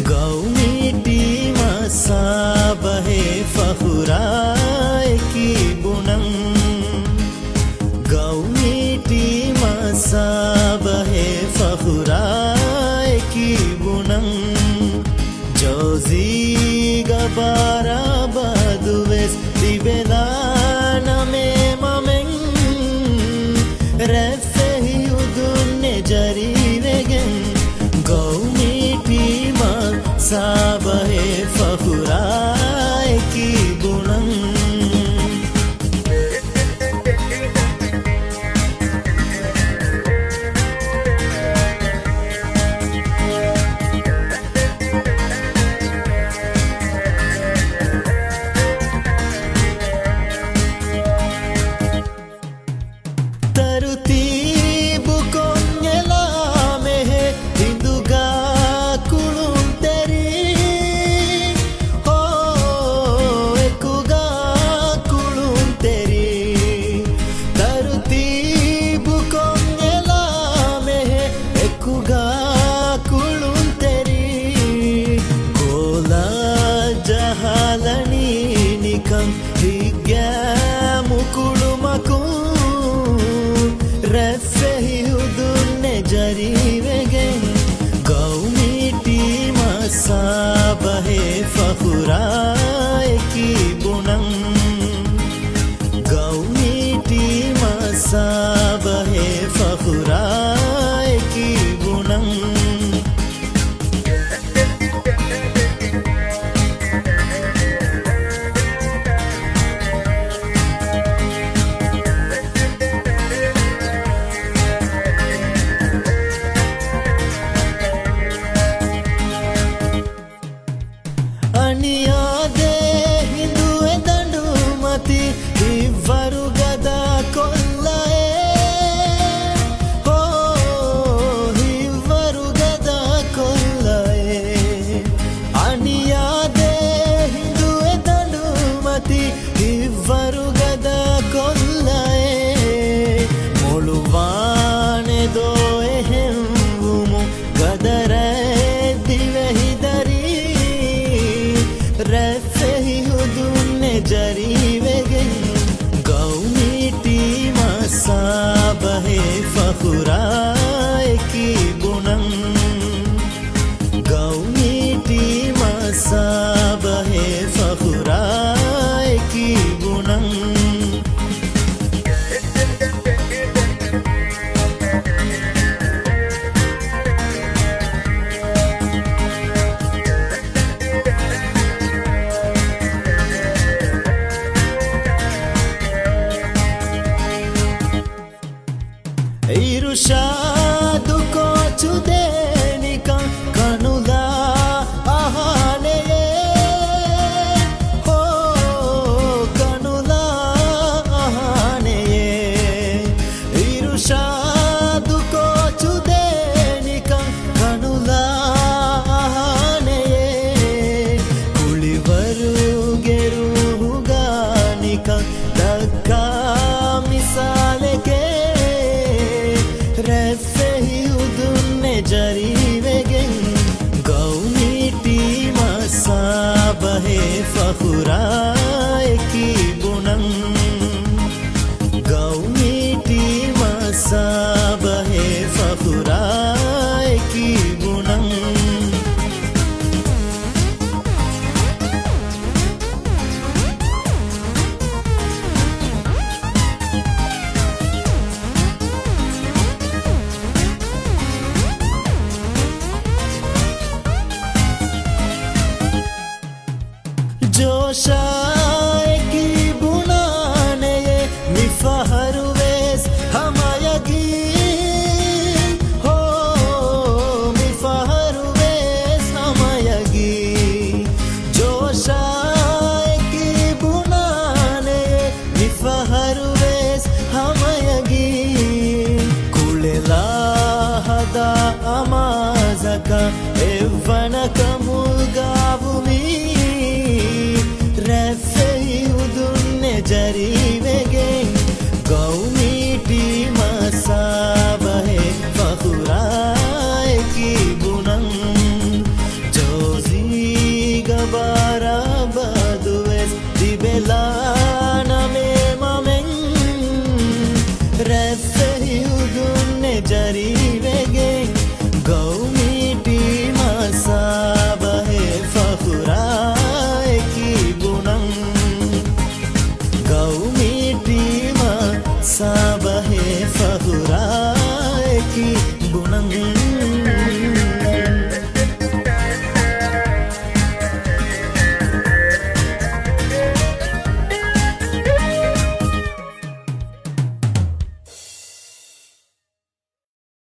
गौमीटी मसा बहे फहुराए की बुनम गौमीटी मसा बहे फहुराए की बुनम जोजी गबारा बदुवेस दिबेला नमे ममें रेफेही उदुन्ने जरीवेगें गौमीटी मसा बहे फहुराए की बुनम गौमीटी मसा बहे फहुराए की बुनम गौमीटी मसा बहे फहुराए की बुनम अनियादे हिंदुए दंडुमती इव्वरु गदा कोल्लाए हो इव्वरु गदा कोल्लाए अनियादे हिंदुए दंडुमती इव्वरु गदा कोल्लाए मुळुवाने दोए हेंवुमु गदरे दिवेहिदरी रेफेही उदुन्ने जरीवेगें गौमीटी मसा बहे फहुराए की बुनम गौमीटी मसा बहे फहुराए की बुनम इरुषा